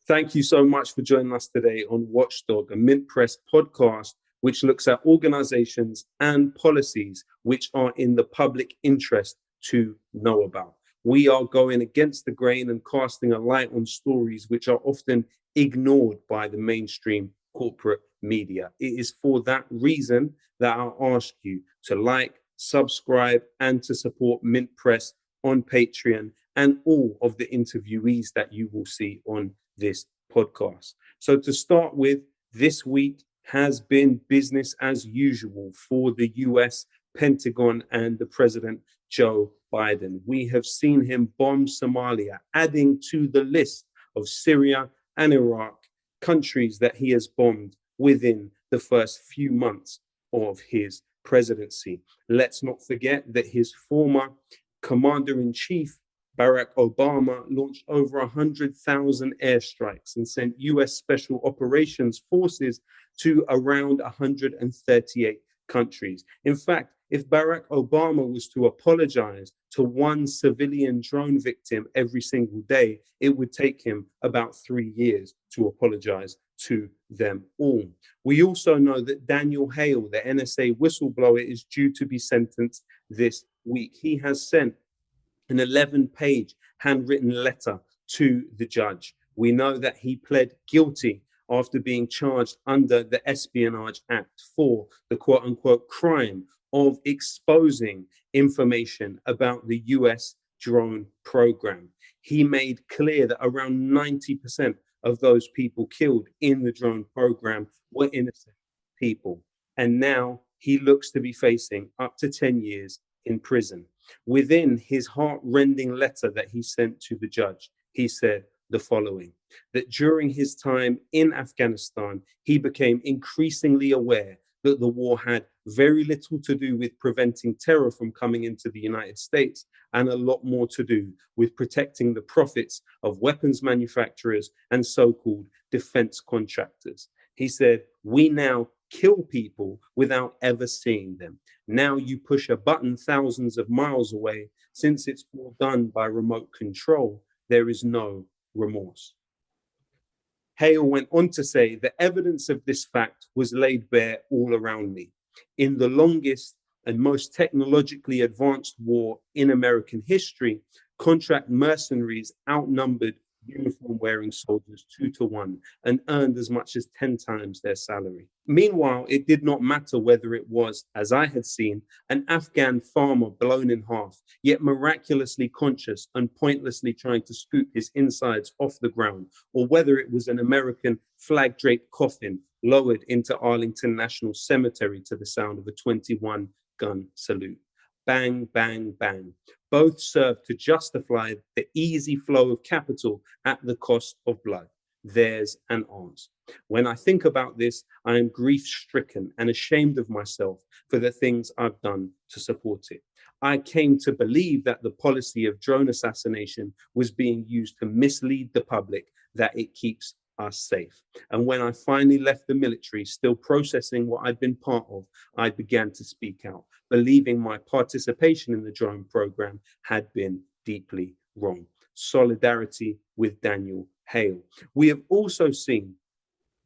Thank you so much for joining us today on Watchdog, a Mint Press podcast, which looks at organizations and policies which are in the public interest to know about. We are going against the grain and casting a light on stories which are often ignored by the mainstream corporate media. It is for that reason that I ask you to like, subscribe, and to support Mint Press on Patreon and all of the interviewees that you will see on this podcast. So to start with, this week has been business as usual for the US Pentagon and the President Joe Biden. We have seen him bomb Somalia, adding to the list of Syria and Iraq, countries that he has bombed within the first few months of his presidency. Let's not forget that his former commander-in-chief Barack Obama launched over 100,000 airstrikes and sent US Special Operations Forces to around 138 countries. In fact, if Barack Obama was to apologize to one civilian drone victim every single day, it would take him about 3 years to apologize to them all. We also know that Daniel Hale, the NSA whistleblower, is due to be sentenced this week. He has sent an 11-page handwritten letter to the judge. We know that he pled guilty after being charged under the Espionage Act for the quote-unquote crime of exposing information about the US drone program. He made clear that around 90% of those people killed in the drone program were innocent people. And now he looks to be facing up to 10 years in prison. Within his heart-rending letter that he sent to the judge, he said the following: that during his time in Afghanistan, he became increasingly aware that the war had very little to do with preventing terror from coming into the United States and a lot more to do with protecting the profits of weapons manufacturers and so-called defense contractors. He said, "We now kill people without ever seeing them. Now you push a button thousands of miles away. Since it's all done by remote control, there is no remorse." Hale went on to say, "The evidence of this fact was laid bare all around me. In the longest and most technologically advanced war in American history, contract mercenaries outnumbered uniform-wearing soldiers 2-1 and earned as much as 10 times their salary. Meanwhile, it did not matter whether it was, as I had seen, an Afghan farmer blown in half, yet miraculously conscious and pointlessly trying to scoop his insides off the ground, or whether it was an American flag-draped coffin lowered into Arlington National Cemetery to the sound of a 21-gun salute. Bang, bang, bang. Both serve to justify the easy flow of capital at the cost of blood, theirs and ours. When I think about this, I am grief-stricken and ashamed of myself for the things I've done to support it. I came to believe that the policy of drone assassination was being used to mislead the public that it keeps us safe. And when I finally left the military, still processing what I'd been part of, I began to speak out, believing my participation in the drone program had been deeply wrong." Solidarity with Daniel Hale. We have also seen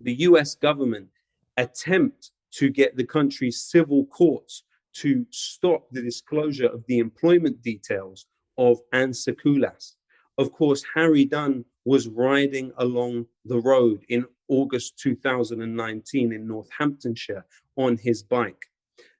the US government attempt to get the country's civil courts to stop the disclosure of the employment details of Ansa Koulas. Of course, Harry Dunn was riding along the road in August 2019 in Northamptonshire on his bike.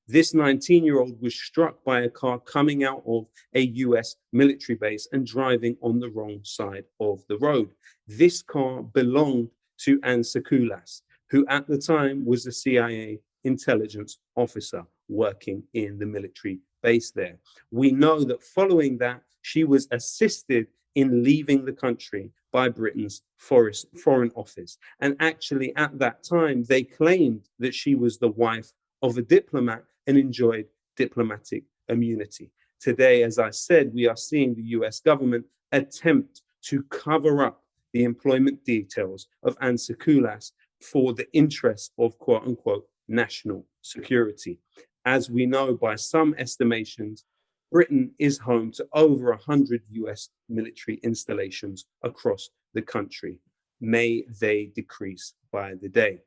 This 19-year-old was struck by a car coming out of a US military base and driving on the wrong side of the road. This car belonged to Ansa Koulas, who at the time was a CIA intelligence officer working in the military base there. We know that following that, she was assisted in leaving the country by Britain's Foreign Office. And actually, at that time, they claimed that she was the wife of a diplomat and enjoyed diplomatic immunity. Today, as I said, we are seeing the US government attempt to cover up the employment details of Ansa Koulas for the interests of quote unquote national security. As we know by some estimations, Britain is home to over 100 US military installations across the country. may they decrease by the day.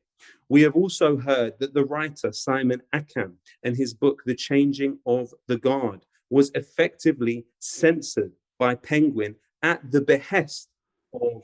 We have also heard that the writer Simon Akam and his book, The Changing of the Guard, was effectively censored by Penguin at the behest of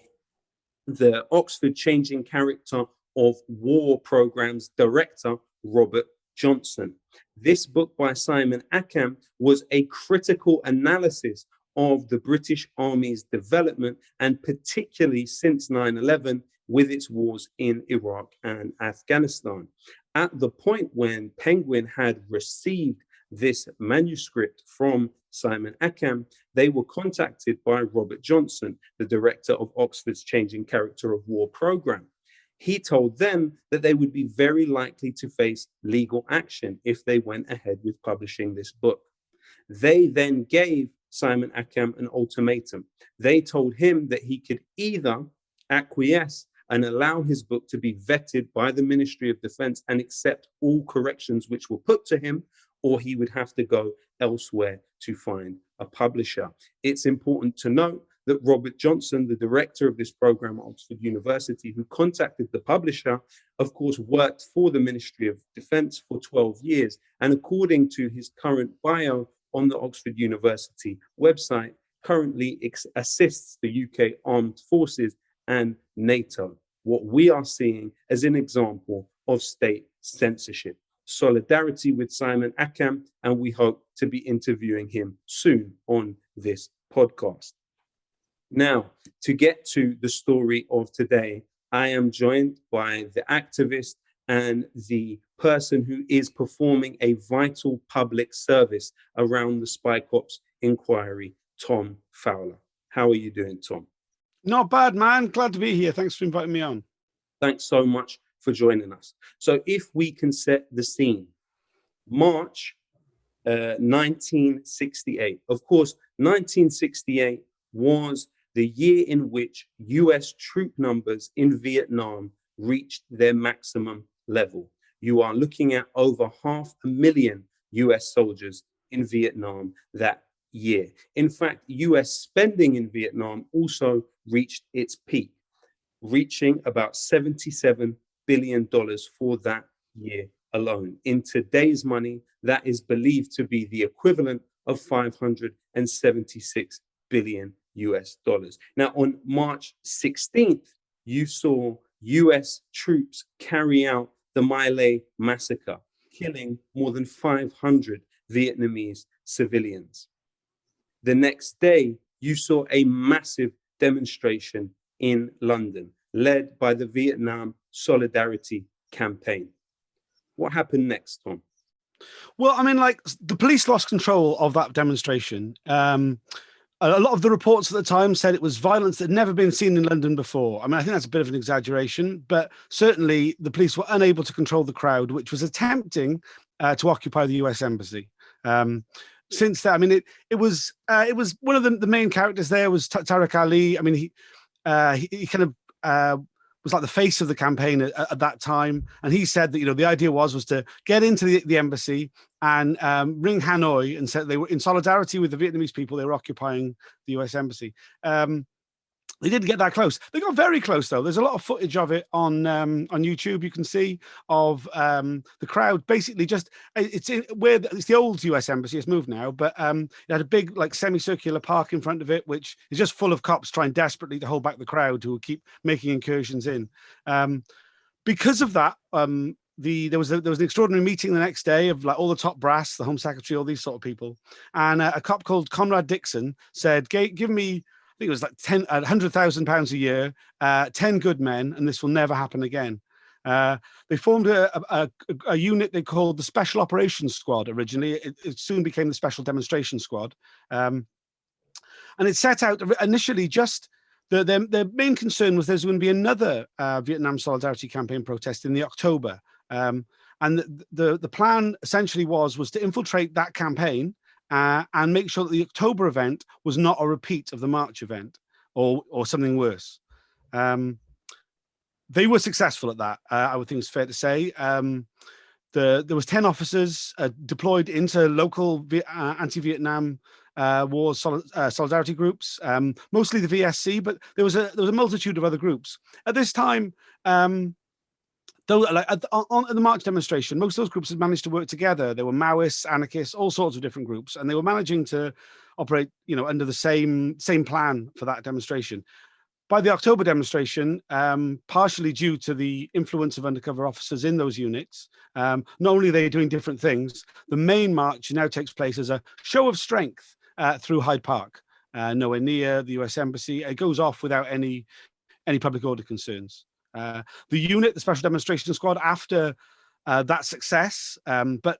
the Oxford Changing Character of War Programme's director, Robert Johnson. This book by Simon Akam was a critical analysis of the British Army's development, and particularly since 9/11, with its wars in Iraq and Afghanistan. At the point when Penguin had received this manuscript from Simon Akam, they were contacted by Robert Johnson, the director of Oxford's Changing Character of War programme. He told them that they would be very likely to face legal action if they went ahead with publishing this book. They then gave Simon Akam an ultimatum. They told him that he could either acquiesce and allow his book to be vetted by the Ministry of Defence and accept all corrections which were put to him, or he would have to go elsewhere to find a publisher. It's important to note that Robert Johnson, the director of this program at Oxford University, who contacted the publisher, of course, worked for the Ministry of Defence for 12 years. And according to his current bio on the Oxford University website, currently assists the UK Armed Forces and NATO. What we are seeing as an example of state censorship. Solidarity with Simon Akam, and we hope to be interviewing him soon on this podcast. Now, to get to the story of today, I am joined by the activist and the person who is performing a vital public service around the Spy Cops inquiry, Tom Fowler. How are you doing, Tom? Not bad, man. Glad to be here. Thanks for inviting me on. Thanks so much for joining us. So if we can set the scene, March 1968. Of course, 1968 was the year in which US troop numbers in Vietnam reached their maximum level. You are looking at over 500,000 US soldiers in Vietnam that year. In fact, US spending in Vietnam also reached its peak, reaching about $77 billion for that year alone. In today's money, that is believed to be the equivalent of 576 billion US dollars. Now, on March 16th, you saw US troops carry out the My Lai massacre, killing more than 500 Vietnamese civilians. The next day, you saw a massive demonstration in London, led by the Vietnam Solidarity Campaign. What happened next, Tom? Well, I mean, like, the police lost control of that demonstration. A lot of the reports at the time said it was violence that had never been seen in London before. I mean, I think that's a bit of an exaggeration, but certainly the police were unable to control the crowd, which was attempting to occupy the US Embassy. Since that, I mean, it was one of the main characters there was Tariq Ali. I mean, he kind of was like the face of the campaign at that time, and he said that, you know, the idea was to get into the embassy and ring Hanoi and said they were in solidarity with the Vietnamese people. They were occupying the US Embassy. They didn't get that close. They got very close, though. There's a lot of footage of it on YouTube. You can see of the crowd basically just it's the old US Embassy. It's moved now, but it had a big like semicircular park in front of it, which is just full of cops trying desperately to hold back the crowd who will keep making incursions in. Because of that, there was an extraordinary meeting the next day of like all the top brass, the Home Secretary, all these sort of people, and a cop called Conrad Dixon said, "Give me." I think it was like £100,000 a year, 10 good men, and this will never happen again. They formed a unit they called the Special Operations Squad originally. It soon became the Special Demonstration Squad. And it set out initially just their main concern was there's going to be another Vietnam Solidarity Campaign protest in the October. And the plan essentially was to infiltrate that campaign and make sure that the October event was not a repeat of the March event or something worse. They were successful at that, I would think it's fair to say. There was 10 officers deployed into local anti-Vietnam war solidarity groups, mostly the VSC, but there was a multitude of other groups at this time. Though, like on the March demonstration, most of those groups had managed to work together. There were Maoists, anarchists, all sorts of different groups, and they were managing to operate, under the same plan for that demonstration. By the October demonstration, partially due to the influence of undercover officers in those units, not only are they doing different things, the main march now takes place as a show of strength through Hyde Park, nowhere near the US Embassy. It goes off without any public order concerns. The unit, the Special Demonstration Squad, after that success, but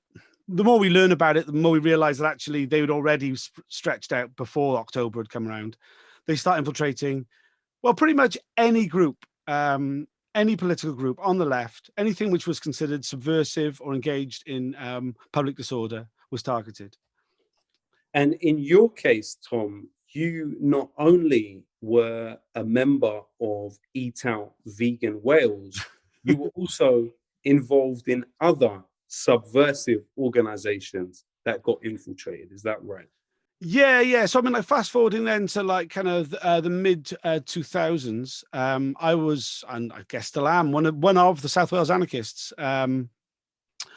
the more we learn about it, the more we realize that actually they had already stretched out before October had come around. They start infiltrating, well, pretty much any group, any political group on the left, anything which was considered subversive or engaged in public disorder was targeted. And in your case, Tom, you not only were a member of Eat Out Vegan Wales, you were also involved in other subversive organizations that got infiltrated. Is that right? Yeah. So I mean, like fast forwarding then to like kind of the mid 2000s, I was, and I guess still am, one of the South Wales anarchists.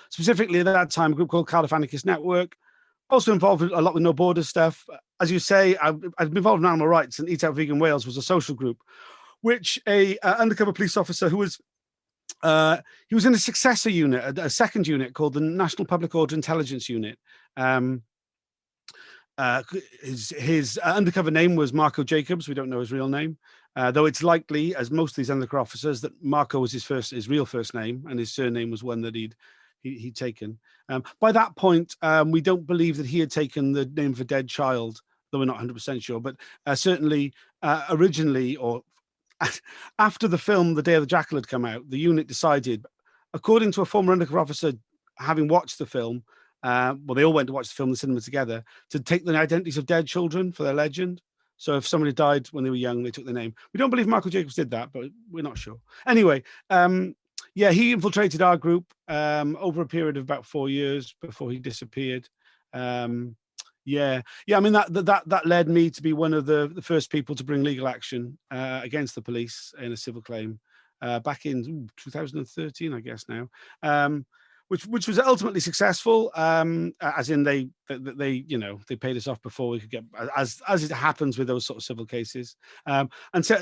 Specifically at that time, a group called Cardiff Anarchist Network. Also involved a lot with No Borders stuff. As you say, I've been involved in animal rights, and Eat Out Vegan Wales was a social group, which a undercover police officer who was he was in a successor unit, a second unit called the National Public Order Intelligence Unit. His undercover name was Marco Jacobs. We don't know his real name, though it's likely, as most of these undercover officers, that Marco was his real first name, and his surname was one that he'd taken. By that point, we don't believe that he had taken the name of a dead child, though we're not 100% sure. But certainly, originally, or after the film The Day of the Jackal had come out, the unit decided, according to a former undercover officer having watched the film, well, they all went to watch the film in the cinema together, to take the identities of dead children for their legend. So if somebody died when they were young, they took their name. We don't believe Michael Jacobs did that, but we're not sure. Anyway, yeah, he infiltrated our group over a period of about 4 years before he disappeared. Yeah. I mean, that led me to be one of the first people to bring legal action against the police in a civil claim back in 2013, I guess now. Which was ultimately successful, as in they paid us off before we could get, as it happens with those sort of civil cases. And so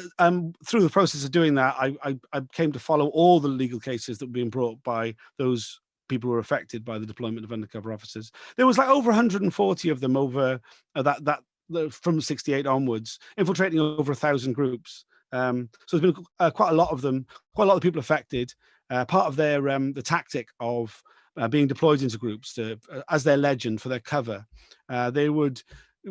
through the process of doing that, I came to follow all the legal cases that were being brought by those people who were affected by the deployment of undercover officers. There was like over 140 of them over from 68 onwards, infiltrating over 1,000 groups. So there's been quite a lot of them, quite a lot of people affected. Part of their the tactic of being deployed into groups as their legend for their cover, they would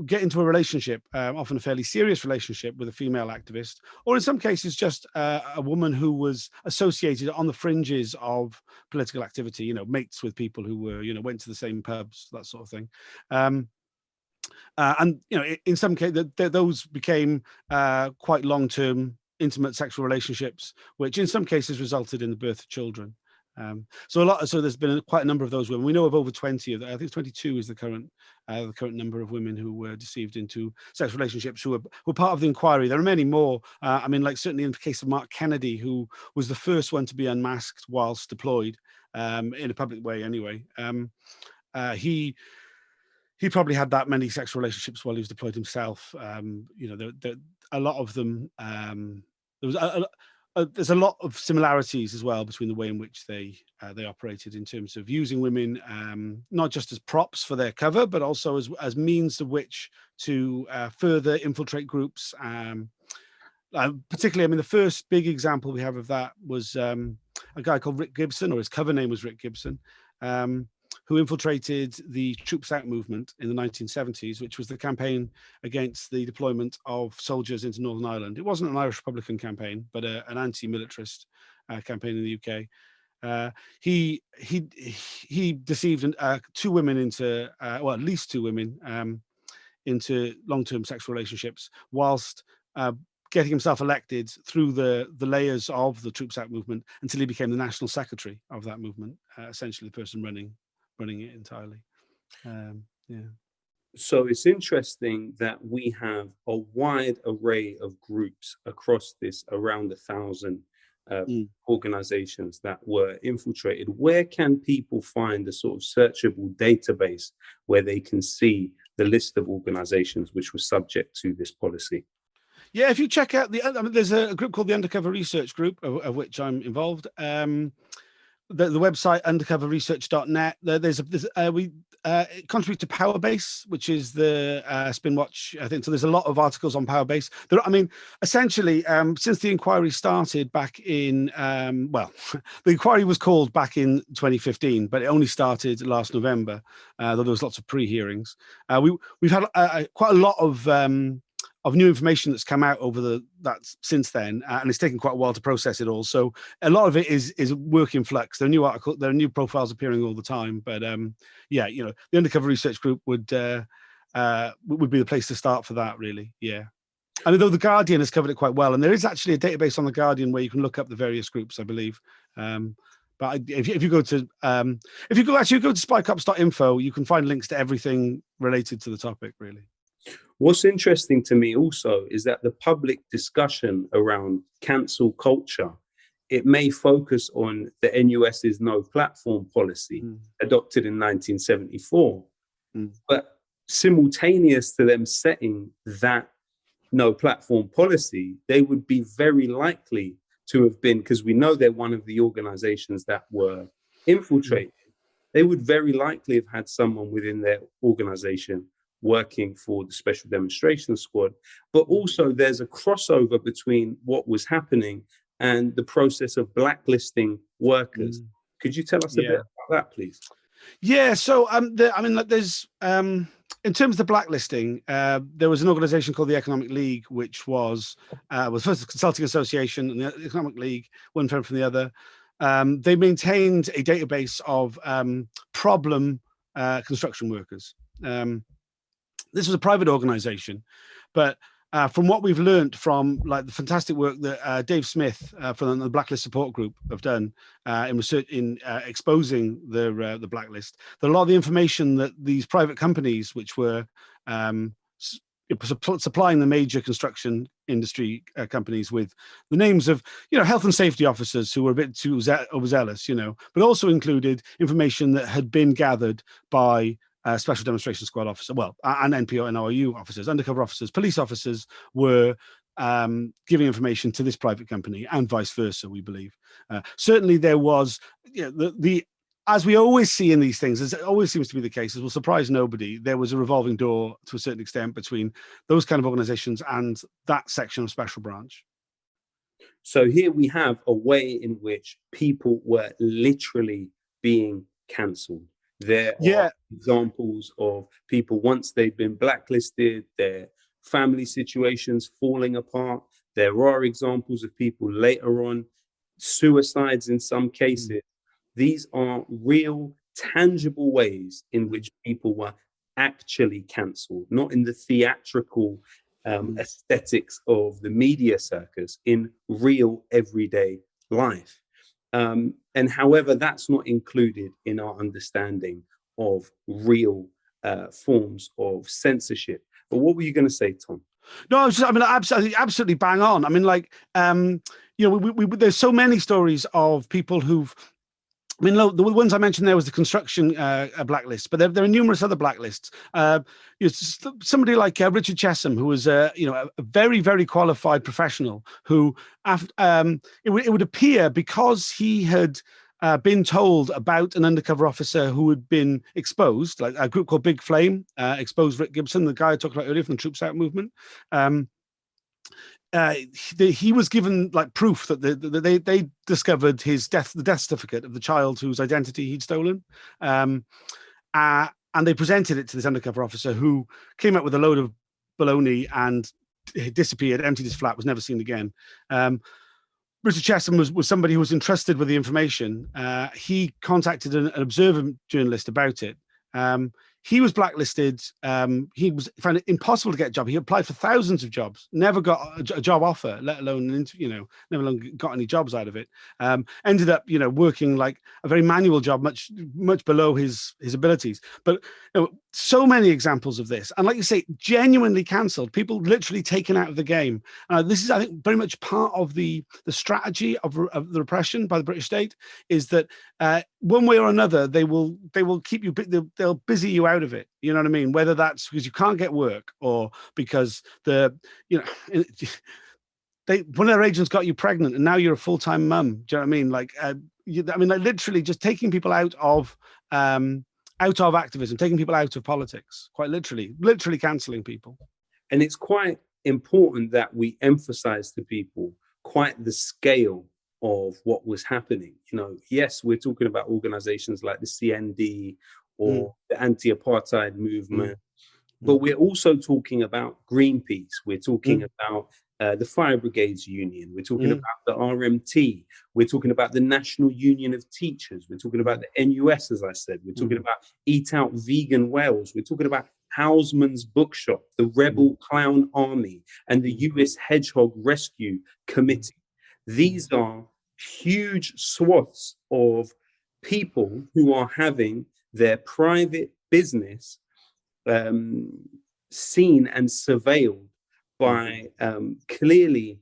get into a relationship, often a fairly serious relationship, with a female activist, or in some cases just a woman who was associated on the fringes of political activity, mates with people who were, went to the same pubs, that sort of thing. And in some cases, those became quite long-term, intimate sexual relationships, which in some cases resulted in the birth of children. So there's been quite a number of those women. We know of over 20 of them. I think 22 is the current number of women who were deceived into sex relationships who were part of the inquiry. There are many more. I mean, like certainly in the case of Mark Kennedy, who was the first one to be unmasked whilst deployed in a public way. Anyway, he probably had that many sex relationships while he was deployed himself. A lot of them. There's a lot of similarities as well between the way in which they operated in terms of using women not just as props for their cover, but also as means of which to further infiltrate groups. Particularly, I mean, the first big example we have of that was a guy called Rick Gibson, or his cover name was Rick Gibson, who infiltrated the Troops Out movement in the 1970s, which was the campaign against the deployment of soldiers into Northern Ireland. It wasn't an Irish Republican campaign, but an anti-militarist campaign in the UK. He deceived two women into, well, at least two women into long-term sexual relationships, whilst getting himself elected through the layers of the Troops Out movement until he became the national secretary of that movement, essentially the person running it entirely. Yeah. So it's interesting that we have a wide array of groups across this, around 1,000 uh, Mm. organizations that were infiltrated. Where can people find a sort of searchable database where they can see the list of organizations which were subject to this policy? Yeah, if you check out there's a group called the Undercover Research Group, of which I'm involved. The website undercoverresearch.net. We contribute to Powerbase, which is the spin watch, I think. So there's a lot of articles on Powerbase. Essentially, since the inquiry started back in, the inquiry was called back in 2015, but it only started last November, though there was lots of pre-hearings. We've had quite a lot of new information that's come out since then, and it's taken quite a while to process it all. So a lot of it is work in flux. There are new articles, there are new profiles appearing all the time. But the Undercover Research Group would be the place to start for that, really. Yeah. I mean, though the Guardian has covered it quite well, and there is actually a database on the Guardian where you can look up the various groups, I believe. But if you go to spycops.info, you can find links to everything related to the topic, really. What's interesting to me also is that the public discussion around cancel culture, it may focus on the NUS's no platform policy adopted in 1974, but simultaneous to them setting that no platform policy, they would be very likely to have been, because we know they're one of the organizations that were infiltrated, they would very likely have had someone within their organization working for the Special Demonstration Squad. But also there's a crossover between what was happening and the process of blacklisting workers. Could you tell us a bit about that, please? Yeah, so there's in terms of the blacklisting, there was an organization called the Economic League, which was first a consulting association, and the Economic League, one friend from the other. They maintained a database of problem construction workers. This was a private organization, but from what we've learned from the fantastic work that Dave Smith from the Blacklist Support Group have done in research in exposing the blacklist, that a lot of the information that these private companies, which were supplying the major construction industry companies with the names of health and safety officers who were a bit too overzealous, but also included information that had been gathered by Special Demonstration Squad officer, and NPO and ORU officers, undercover officers, police officers were giving information to this private company, and vice versa, we believe. Certainly there was, as we always see in these things, as it always seems to be the case, it will surprise nobody, there was a revolving door to a certain extent between those kind of organizations and that section of Special Branch. So here we have a way in which people were literally being cancelled. There are examples of people, once they've been blacklisted, their family situations falling apart. There are examples of people later on, suicides in some cases. These are real, tangible ways in which people were actually cancelled, not in the theatrical aesthetics of the media circus, in real everyday life. And however, that's not included in our understanding of real forms of censorship. But what were you going to say, Tom? No, absolutely bang on. I mean, there's so many stories of people who've, the ones I mentioned there was the construction blacklist, but there are numerous other blacklists. Somebody like Richard Chesham, who was a very, very qualified professional, who it would appear, because he had been told about an undercover officer who had been exposed, like a group called Big Flame, exposed Rick Gibson, the guy I talked about earlier from the Troops Out movement. He was given proof that they discovered the death certificate of the child whose identity he'd stolen, and they presented it to this undercover officer, who came up with a load of baloney and disappeared, emptied his flat, was never seen again. Richard Chesham was somebody who was entrusted with the information. He contacted an Observer journalist about it. he was blacklisted. He was found it impossible to get a job. He applied for thousands of jobs, never got a job offer, let alone never alone got any jobs out of it. Ended up, working like a very manual job, much below his abilities. But so many examples of this, and like you say, genuinely cancelled. People literally taken out of the game. This is, I think, very much part of the strategy of the repression by the British state, is that one way or another they will keep you, they'll busy you out of it. You know what I mean? Whether that's because you can't get work, or because one of their agents got you pregnant and now you're a full-time mum. Do you know what I mean? Like, like literally just taking people out of activism, taking people out of politics, quite literally cancelling people. And it's quite important that we emphasize to people quite the scale of what was happening. Yes, we're talking about organizations like the CND or the anti-apartheid movement, but we're also talking about Greenpeace. We're talking about the Fire Brigades Union. We're talking about the RMT. We're talking about the National Union of Teachers. We're talking about the NUS, as I said. We're talking about Eat Out Vegan Wales. We're talking about Houseman's Bookshop, the Rebel Clown Army, and the US Hedgehog Rescue Committee. These are huge swaths of people who are having their private business seen and surveilled by clearly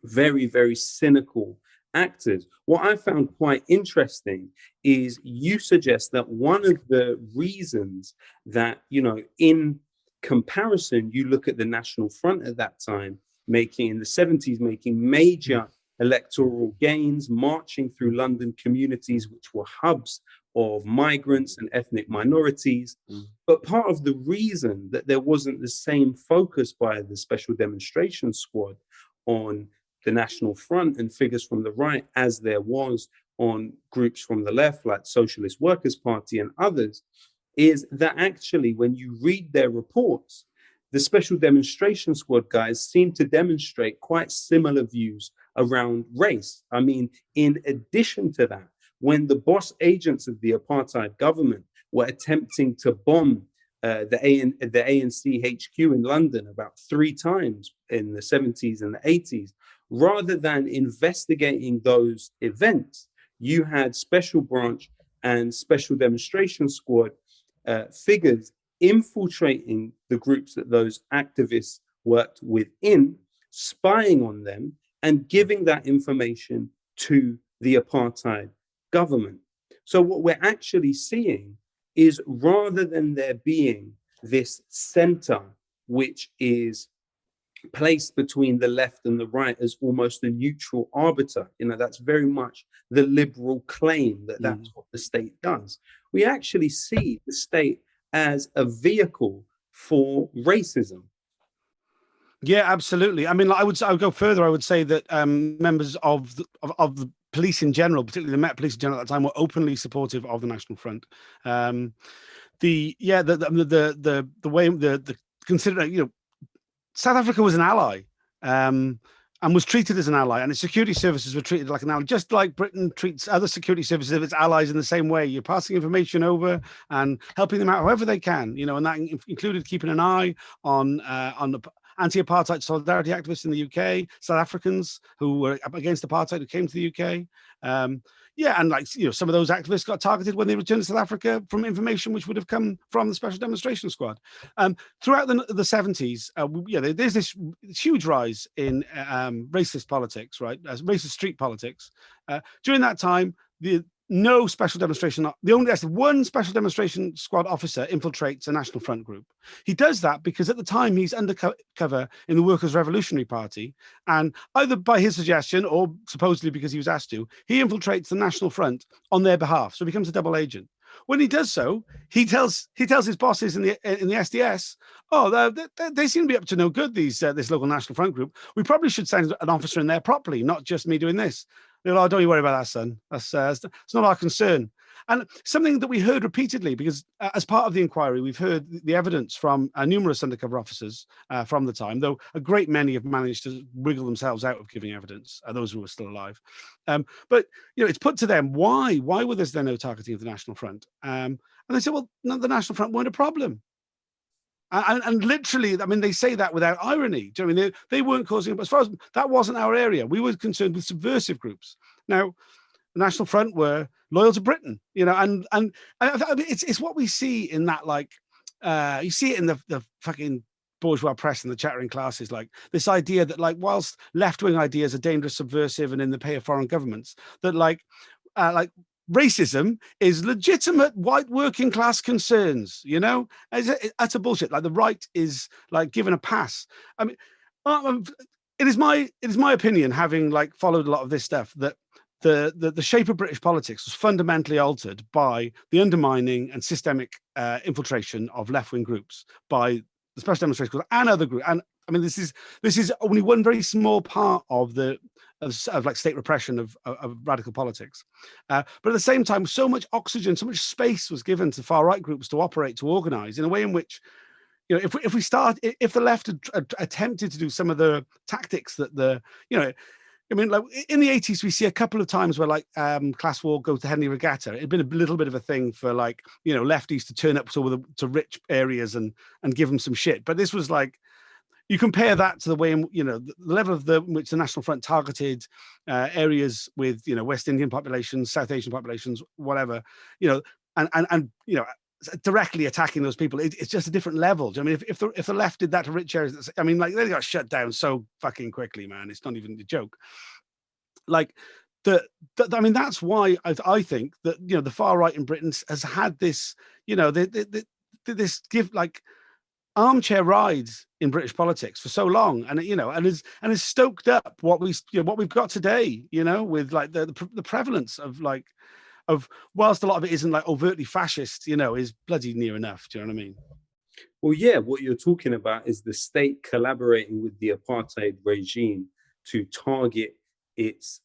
very, very cynical actors. What I found quite interesting is you suggest that one of the reasons that, in comparison, you look at the National Front at that time, in the 70s, making major electoral gains, marching through London communities, which were hubs of migrants and ethnic minorities. But part of the reason that there wasn't the same focus by the Special Demonstration Squad on the National Front and figures from the right as there was on groups from the left, like Socialist Workers' Party and others, is that actually when you read their reports, the Special Demonstration Squad guys seem to demonstrate quite similar views around race. I mean, in addition to that, when the boss agents of the apartheid government were attempting to bomb the ANC HQ in London about 3 times in the 70s and the 80s, rather than investigating those events, you had Special Branch and Special Demonstration Squad figures infiltrating the groups that those activists worked within, spying on them, and giving that information to the apartheid government. So what we're actually seeing is, rather than there being this center which is placed between the left and the right as almost a neutral arbiter, that's very much the liberal claim that that's what the state does. We actually see the state as a vehicle for racism. Yeah, absolutely. I mean, I would go further. I would say that members of the police in general, particularly the Met Police in general at that time, were openly supportive of the National Front. The way consider, South Africa was an ally, and was treated as an ally, and its security services were treated like an ally, just like Britain treats other security services of its allies in the same way. You're passing information over and helping them out however they can, and that included keeping an eye on the anti-apartheid solidarity activists in the UK, South Africans who were up against apartheid who came to the UK. And some of those activists got targeted when they returned to South Africa from information which would have come from the Special Demonstration Squad. Throughout the 70s, there's this huge rise in racist politics, right? Racist street politics. During that time, no special demonstration. There's one Special Demonstration Squad officer infiltrates a National Front group. He does that because at the time he's undercover in the Workers' Revolutionary Party, and either by his suggestion or supposedly because he was asked to, he infiltrates the National Front on their behalf. So he becomes a double agent. When he does so, he tells his bosses in the SDS, they seem to be up to no good. This local National Front group. We probably should send an officer in there properly, not just me doing this. They're like, "Oh, don't you worry about that, son. That's it's not our concern." And something that we heard repeatedly, because as part of the inquiry, we've heard the evidence from numerous undercover officers from the time, though a great many have managed to wiggle themselves out of giving evidence, those who are still alive. But it's put to them, why was there no targeting of the National Front? And they said, well, no, the National Front weren't a problem. And literally, I mean, they say that without irony. Do you know what I mean? They weren't causing, as far as that wasn't our area. We were concerned with subversive groups. Now, the National Front were loyal to Britain, and it's what we see in that, like, you see it in the fucking bourgeois press and the chattering classes, like this idea that, like, whilst left-wing ideas are dangerous, subversive, and in the pay of foreign governments, that like racism is legitimate white working class concerns, that's a bullshit. Like, the right is like given a pass. I mean, it is my opinion, having like followed a lot of this stuff, that the shape of British politics was fundamentally altered by the undermining and systemic infiltration of left-wing groups by the Special Demonstration Corps and other groups. And I mean, this is only one very small part of like state repression of radical politics. But at the same time, so much oxygen, so much space was given to far right groups to operate, to organize in a way in which, if the left had attempted to do some of the tactics that I mean, like in the 80s, we see a couple of times where, like, class war goes to Henley Regatta. It'd been a little bit of a thing for, like, lefties to turn up to rich areas and give them some shit. But this was like, you compare that to the way, the level of which the National Front targeted areas with, West Indian populations, South Asian populations, whatever, and directly attacking those people. It's just a different level. I mean, if the left did that to rich areas, I mean, like, they got shut down so fucking quickly, man. It's not even a joke. Like, I mean, that's why I think that, the far right in Britain has had this, this give, like, armchair rides in British politics for so long, and has stoked up what we've got today, with like the prevalence of, like, whilst a lot of it isn't like overtly fascist, is bloody near enough. Do you know what I mean? Well, yeah, what you're talking about is the state collaborating with the apartheid regime to target its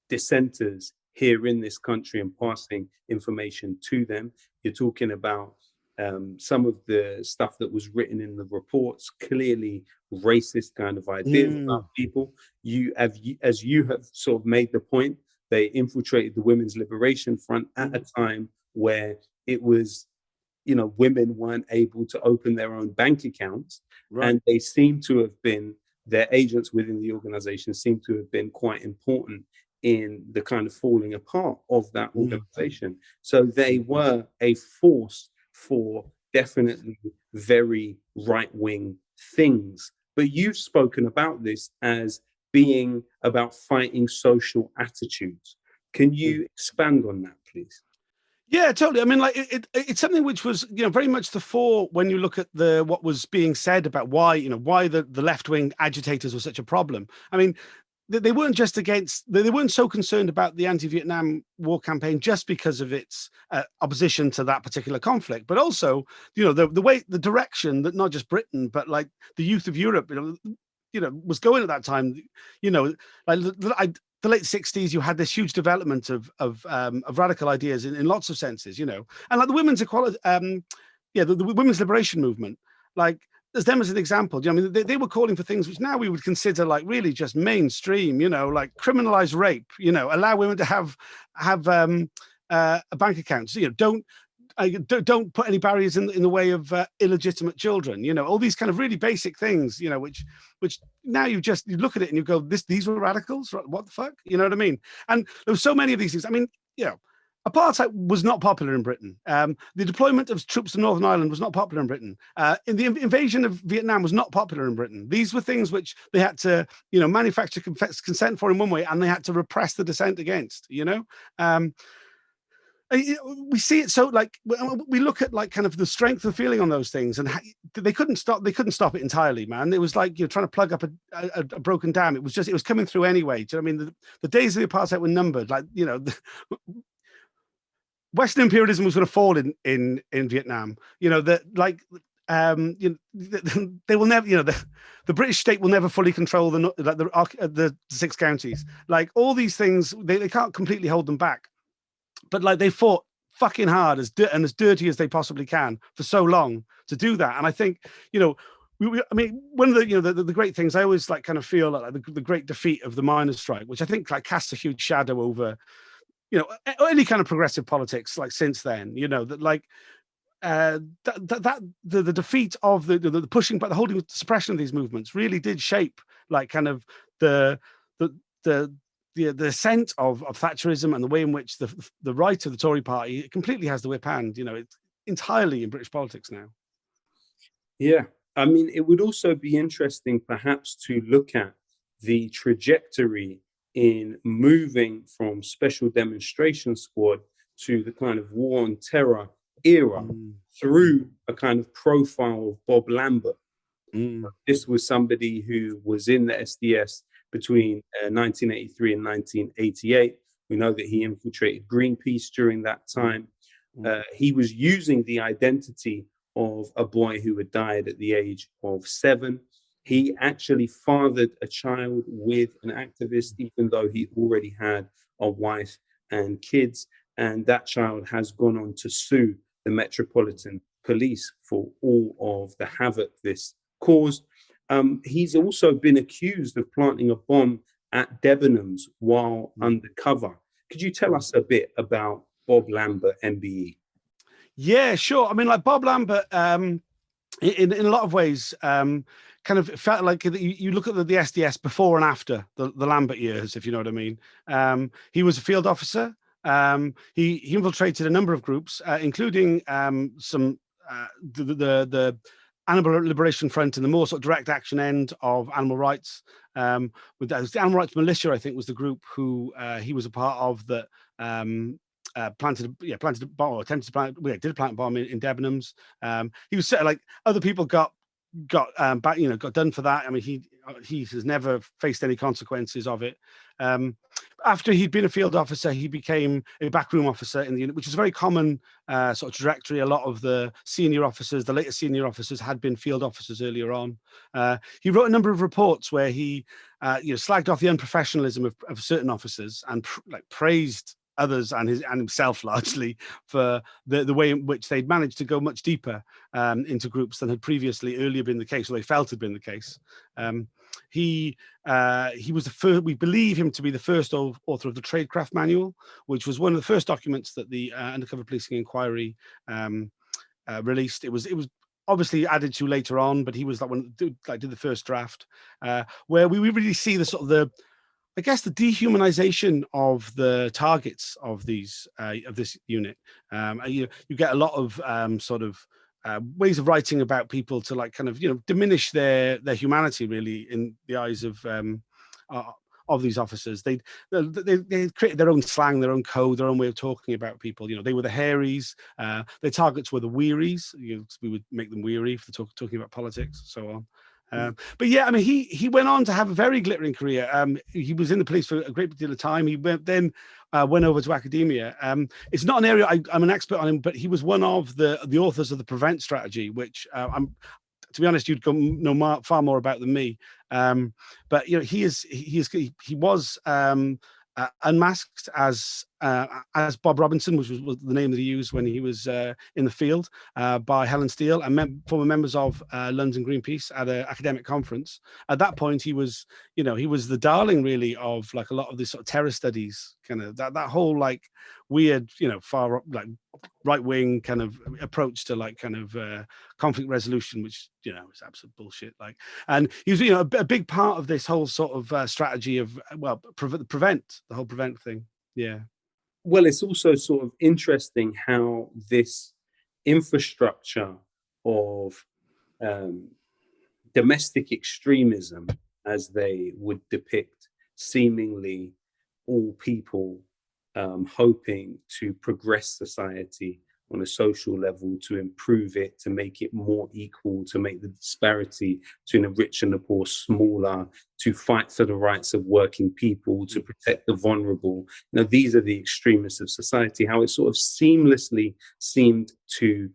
dissenters here in this country and passing information to them. You're talking about some of the stuff that was written in the reports, clearly racist kind of ideas about people. As you have sort of made the point, they infiltrated the Women's Liberation Front at a time where it was, women weren't able to open their own bank accounts. Right. And they seem to have been, their agents within the organization seem to have been quite important in the kind of falling apart of that organization. So they were a force for definitely very right-wing things. But you've spoken about this as being about fighting social attitudes. Can you expand on that, please? Yeah, totally. I mean, like, it's something which was, very much the fore when you look at what was being said about why the left-wing agitators were such a problem. I mean, they weren't just they weren't so concerned about the anti-Vietnam War campaign just because of its opposition to that particular conflict, but also, the direction that not just Britain, but like the youth of Europe, was going at that time. Like the late 60s, you had this huge development of radical ideas in lots of senses, and like the women's equality, the women's liberation movement, like, there's them as an example. I mean, they were calling for things which now we would consider like really just mainstream, like criminalize rape, allow women to have a bank account. So, don't put any barriers in the way of illegitimate children, all these kind of really basic things, which now you look at it and you go, these were radicals. What the fuck? You know what I mean? And there were so many of these things. I mean, apartheid was not popular in Britain. The deployment of troops to Northern Ireland was not popular in Britain. In the invasion of Vietnam was not popular in Britain. These were things which they had to, manufacture consent for in one way, and they had to repress the dissent against. We see it, so like we look at like kind of the strength of feeling on those things, and they couldn't stop it entirely, man. It was like you're trying to plug up a broken dam. It was coming through anyway. Do you know what I mean? The days of the apartheid were numbered. Like, Western imperialism was going to fall in Vietnam. They will never, the British state will never fully control the 6 counties. Like, all these things, they can't completely hold them back. but like they fought fucking hard and as dirty as they possibly can for so long to do that. And I think, you know, I mean, one of the, you know, the great things I always like kind of feel like the great defeat of the miners' strike, which I think like casts a huge shadow over, you know, any kind of progressive politics like since then, you know, that like the defeat of the pushing back, the holding suppression of these movements really did shape like kind of the ascent of Thatcherism and the way in which the right of the Tory party completely has the whip hand. You know, it's entirely in British politics now. Yeah, I mean, it would also be interesting perhaps to look at the trajectory in moving from Special Demonstration Squad to the kind of war on terror era through a kind of profile of Bob Lambert. This was somebody who was in the SDS between 1983 and 1988. We know that he infiltrated Greenpeace during that time. He was using the identity of a boy who had died at the age of 7. He actually fathered a child with an activist, even though he already had a wife and kids. And that child has gone on to sue the Metropolitan Police for all of the havoc this caused. He's also been accused of planting a bomb at Debenhams while undercover. Could you tell us a bit about Bob Lambert, MBE? Yeah, sure. I mean, like Bob Lambert, in a lot of ways, kind of felt like you look at the SDS before and after the Lambert years, if you know what I mean. He was a field officer. He infiltrated a number of groups, including some the Animal Liberation Front and the more sort of direct action end of animal rights. With that, the Animal Rights Militia, I think, was the group who he was a part of that. Planted a bomb, or attempted to plant a bomb in Debenhams. He was like other people got back, you know, got done for that. I mean, he has never faced any consequences of it. After he'd been a field officer, he became a backroom officer in the unit, which is a very common sort of trajectory. A lot of the senior officers, the later senior officers, had been field officers earlier on. He wrote a number of reports where he, slagged off the unprofessionalism of certain officers and praised others and himself largely for the way in which they'd managed to go much deeper into groups than had previously earlier been the case, or they felt had been the case. He was the first, we believe him to be the first author of the Tradecraft Manual, which was one of the first documents that the Undercover Policing Inquiry released. It was obviously added to later on, but he was that one did the first draft, where we really see the sort of the dehumanization of the targets of these of this unit. You get a lot of ways of writing about people to like kind of diminish their humanity really in the eyes of these officers. They created their own slang, their own code, their own way of talking about people. They were the hairies. Their targets were the wearies. We would make them weary for talking about politics, so on. But yeah, I mean, he went on to have a very glittering career. He was in the police for a great deal of time. He went over to academia. It's not an area I'm an expert on him, but he was one of the authors of the Prevent strategy, which to be honest, you'd know far more about than me. But he was unmasked as Bob Robinson, which was the name that he used when he was in the field, by Helen Steele and former members of London Greenpeace at an academic conference. At that point, he was the darling really of like a lot of this sort of terror studies, kind of that whole like weird, far like right wing kind of approach to like kind of conflict resolution, which is absolute bullshit. Like, and he was a big part of this whole sort of strategy of the whole prevent thing. Yeah. Well, it's also sort of interesting how this infrastructure of domestic extremism, as they would depict seemingly all people hoping to progress society on a social level, to improve it, to make it more equal, to make the disparity between the rich and the poor smaller, to fight for the rights of working people, to protect the vulnerable. These are the extremists of society, how it sort of seamlessly seemed to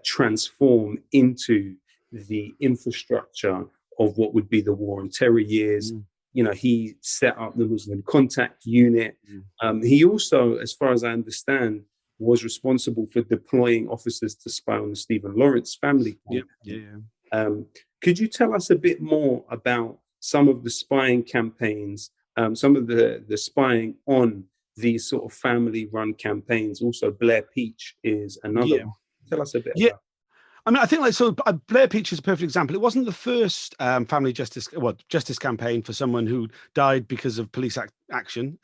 transform into the infrastructure of what would be the war on terror years, he set up the Muslim Contact Unit. He also, as far as I understand, was responsible for deploying officers to spy on the Stephen Lawrence family. Could you tell us a bit more about some of the spying campaigns, some of the spying on these sort of family-run campaigns? Also, Blair Peach is another one. Tell us a bit about. I mean, I think Blair Peach is a perfect example. It wasn't the first family justice campaign for someone who died because of police action.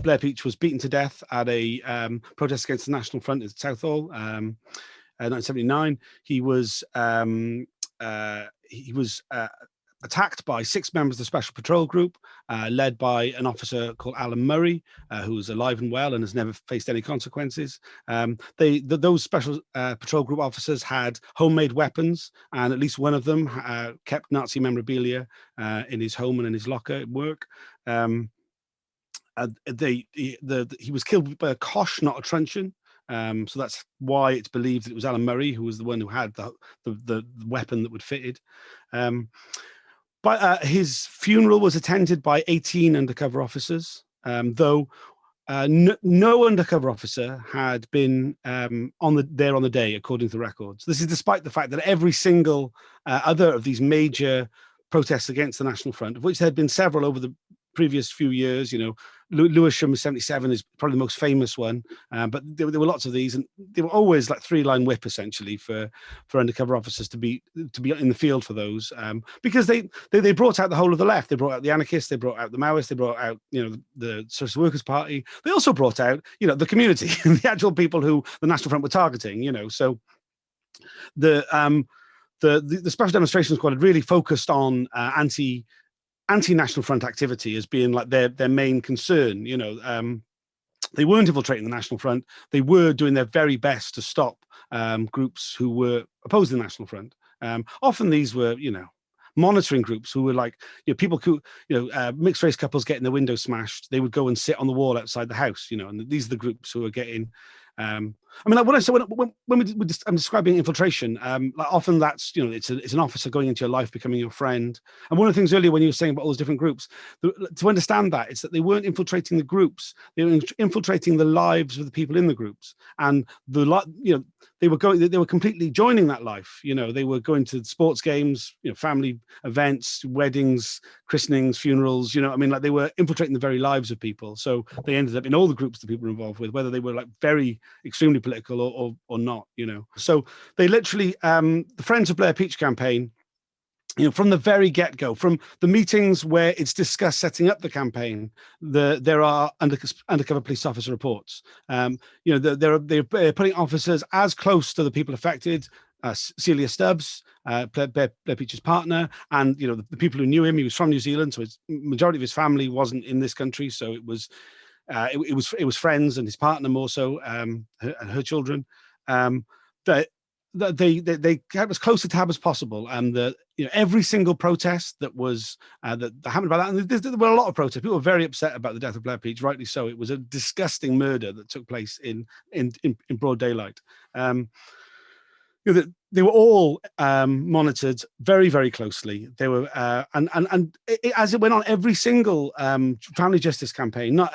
Blair Peach was beaten to death at a protest against the National Front at Southall, 1979. He was attacked by 6 members of the Special Patrol Group, led by an officer called Alan Murray, who is alive and well and has never faced any consequences. Those Special Patrol Group officers had homemade weapons, and at least one of them kept Nazi memorabilia in his home and in his locker at work. He was killed by a Kosh, not a truncheon. So that's why it's believed that it was Alan Murray who was the one who had the weapon that would fitted. But his funeral was attended by 18 undercover officers, though no undercover officer had been on the day, according to the records. This is despite the fact that every single other of these major protests against the National Front, of which there had been several over the previous few years, Lewisham 77 is probably the most famous one, but there were lots of these, and they were always like 3-line whip essentially for undercover officers to be in the field for those, because they brought out the whole of the left. They brought out the anarchists, they brought out the Maoists, they brought out the Social Workers Party. They also brought out the community, the actual people who the National Front were targeting. So the Special Demonstration Squad had really focused on anti-National Front activity as being like their main concern. They weren't infiltrating the National Front. They were doing their very best to stop groups who were opposing the National Front. Often these were, monitoring groups who were like, people who, mixed race couples getting their windows smashed. They would go and sit on the wall outside the house, and these are the groups who are getting. I mean, like when I say when I'm describing infiltration, like often that's it's an officer going into your life, becoming your friend. And one of the things earlier when you were saying about all those different groups, to understand that, it's that they weren't infiltrating the groups; they were infiltrating the lives of the people in the groups, and they were completely joining that life. They were going to sports games, family events, weddings, christenings, funerals. Like they were infiltrating the very lives of people. So they ended up in all the groups that people were involved with, whether they were like very extremely political or not. So they literally, the Friends of Blair Peach campaign, from the very get-go, from the meetings where it's discussed setting up the campaign, there are undercover police officer reports. They're putting officers as close to the people affected, Celia Stubbs, Blair Peach's partner, and the people who knew him. He was from New Zealand, so his majority of his family wasn't in this country, so it was friends and his partner more so, and her children. That they kept as close to tab as possible, and every single protest that was that happened about that, and there were a lot of protests. People were very upset about the death of Blair Peach, rightly so. It was a disgusting murder that took place in broad daylight. They were all monitored very, very closely. They were, as it went on, every single family justice campaign, not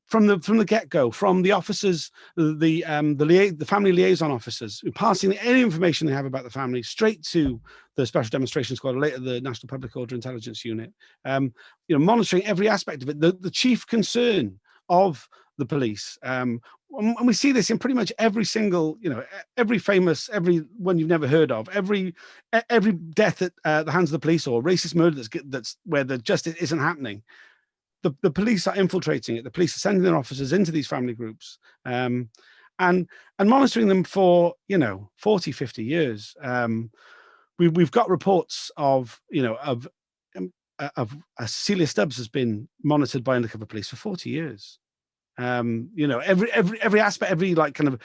from the get-go, from the officers, the family liaison officers, passing any information they have about the family straight to the Special Demonstration Squad, or later the National Public Order Intelligence Unit, monitoring every aspect of it. The chief concern of the police, and we see this in pretty much every single, every one you've never heard of, every death at the hands of the police, or racist murder that's where the justice isn't happening. The police are infiltrating it. The police are sending their officers into these family groups, and monitoring them for 40, 50 years. We've got reports of Celia Stubbs has been monitored by undercover police for 40 years. Every aspect, every like kind of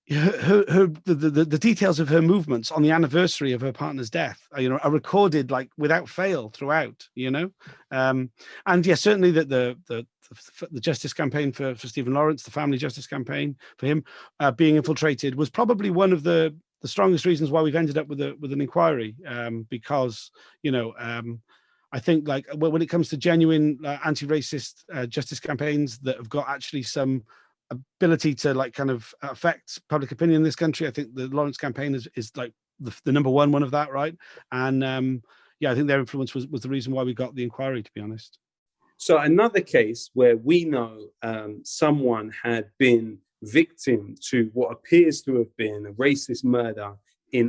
the details of her movements on the anniversary of her partner's death are recorded like without fail throughout. And yes, certainly that the justice campaign for Stephen Lawrence, the family justice campaign for him being infiltrated, was probably one of the strongest reasons why we've ended up with an inquiry, because I I think like when it comes to genuine anti-racist justice campaigns that have got actually some ability to like kind of affect public opinion in this country, I think the Lawrence campaign is like the number one of that, right? And yeah, I think their influence was the reason why we got the inquiry, to be honest. So another case where we know someone had been victim to what appears to have been a racist murder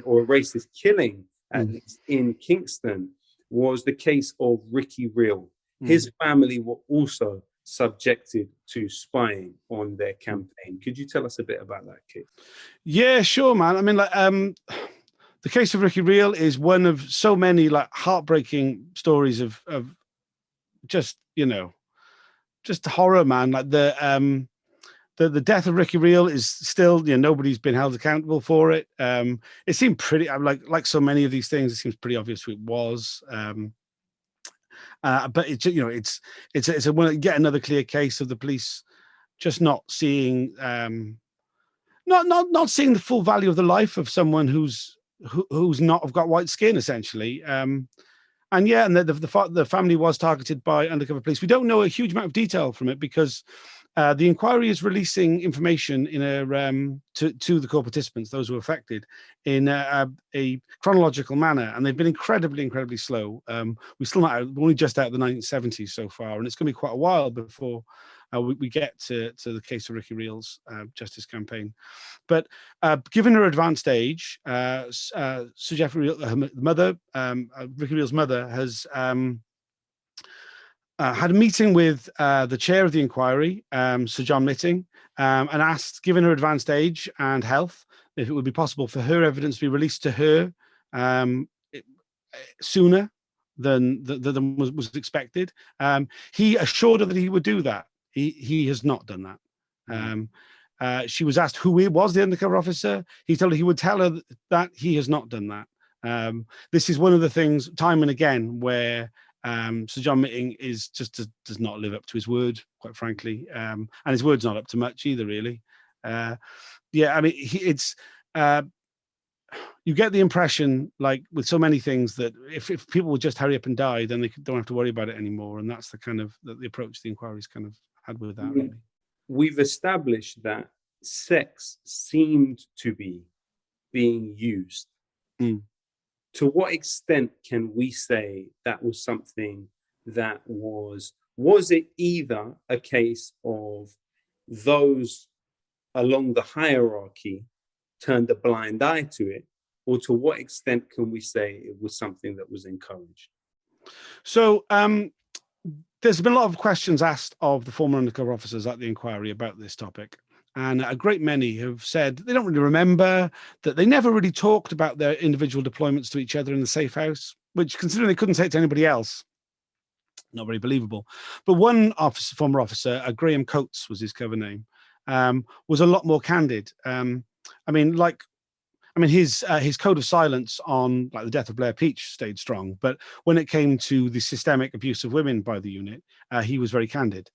or a racist killing, at least in Kingston, was the case of Ricky Real. His family were also subjected to spying on their campaign. Could you tell us a bit about that case? Yeah, sure, man. I mean, like, the case of Ricky Real is one of so many like heartbreaking stories of just, you know, just horror, man. Like the death of Ricky Real is still, you know, nobody's been held accountable for it. It seemed pretty, like so many of these things, it seems pretty obvious who it was. But it's, you know, it's yet another clear case of the police just not seeing, not seeing the full value of the life of someone who's not have got white skin, essentially. And yeah, and the family was targeted by undercover police. We don't know a huge amount of detail from it because the inquiry is releasing information in to the core participants, those who are affected, in a chronological manner, and they've been incredibly slow. We're still not out, we're only just out of the 1970s so far, and it's going to be quite a while before we get to the case of Ricky Real's justice campaign. But given her advanced age, Sir Jeffrey Real, her mother, Ricky Real's mother, has had a meeting with the chair of the inquiry, Sir John Mitting, and asked, given her advanced age and health, if it would be possible for her evidence to be released to her sooner than was expected. He assured her that he would do that. He has not done that. She was asked who he was, the undercover officer. He told her he would tell her that. He has not done that. This is one of the things, time and again, where Sir John Mitting does not live up to his word, quite frankly, and his word's not up to much either, really. Yeah, I mean, you get the impression, like with so many things, that if people would just hurry up and die, then they don't have to worry about it anymore, and that's the kind of the approach the inquiry's kind of had with that. Really, we've established that sex seemed to be being used. To what extent can we say that was something that was it either a case of those along the hierarchy turned a blind eye to it, or to what extent can we say it was something that was encouraged? So there's been a lot of questions asked of the former undercover officers at the inquiry about this topic. And a great many have said they don't really remember, that they never really talked about their individual deployments to each other in the safe house, which, considering they couldn't say it to anybody else, not very believable. But one former officer, Graham Coates was his cover name, was a lot more candid. His code of silence on like the death of Blair Peach stayed strong, but when it came to the systemic abuse of women by the unit, he was very candid.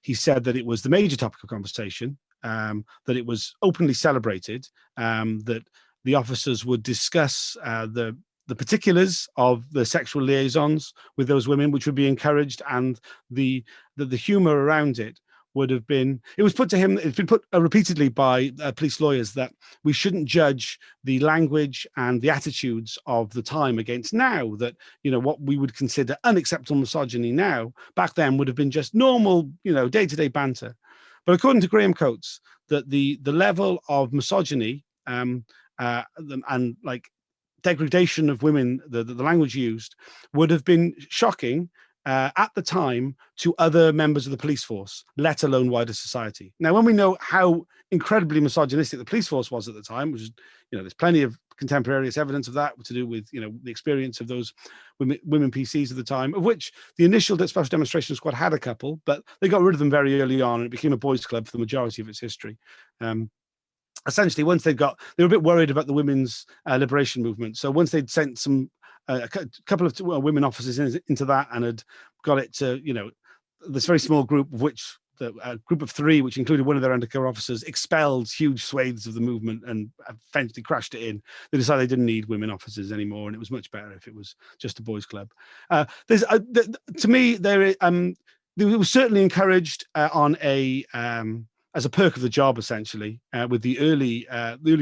He said that it was the major topic of conversation, that it was openly celebrated, that the officers would discuss the particulars of the sexual liaisons with those women, which would be encouraged, and the humor around it would have been, it was put to him, it's been put repeatedly by police lawyers, that we shouldn't judge the language and the attitudes of the time against now, that, you know, what we would consider unacceptable misogyny now, back then would have been just normal, you know, day-to-day banter. But according to Graham Coates, that the level of misogyny and like degradation of women, the language used, would have been shocking at the time to other members of the police force, let alone wider society. Now, when we know how incredibly misogynistic the police force was at the time, which is, you know, there's plenty of contemporaneous evidence of that to do with, you know, the experience of those women PCs at the time, of which the initial Special Demonstration Squad had a couple, but they got rid of them very early on, and it became a boys' club for the majority of its history. Essentially, once they were a bit worried about the women's liberation movement. So once they'd sent a couple of women officers into that, and had got it to, you know, this very small group, of which a group of 3, which included one of their undercover officers, expelled huge swathes of the movement and eventually crashed it in. They decided they didn't need women officers anymore, and it was much better if it was just a boys' club. To me, it was certainly encouraged on a as a perk of the job, essentially, with the early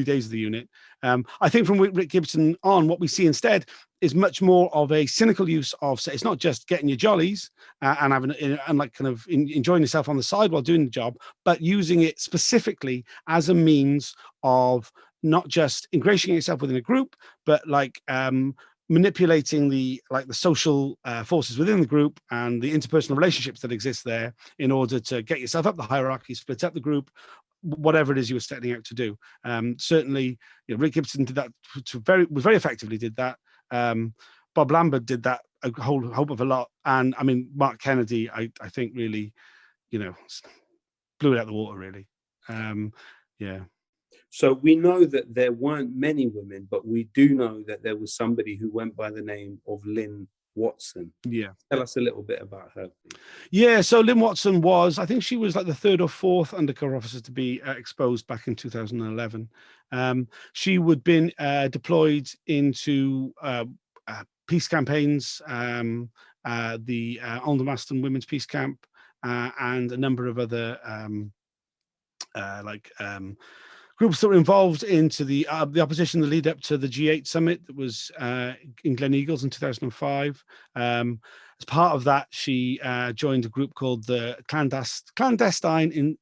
days of the unit. I think from Rick Gibson on, what we see instead is much more of a cynical use of, so it's not just getting your jollies and having and like kind of enjoying yourself on the side while doing the job, but using it specifically as a means of not just ingratiating yourself within a group, but like manipulating the social forces within the group and the interpersonal relationships that exist there in order to get yourself up the hierarchy, split up the group, whatever it is you were setting out to do. Certainly, Rick Gibson did that very effectively. Did that. Bob Lambert did that a whole hope of a lot, and I mean Mark Kennedy, I think really, blew it out the water really. Yeah. So we know that there weren't many women, but we do know that there was somebody who went by the name of Lynn Watson. Yeah. Tell us a little bit about her, please. Yeah, so Lynn Watson I think she was like the 3rd or 4th undercover officer to be exposed back in 2011. She would been deployed into peace campaigns, the Aldermaston Women's Peace Camp, and a number of other groups that were involved into the opposition, the lead up to the G8 summit that was in Gleneagles in 2005. As part of that, she joined a group called the Clandestine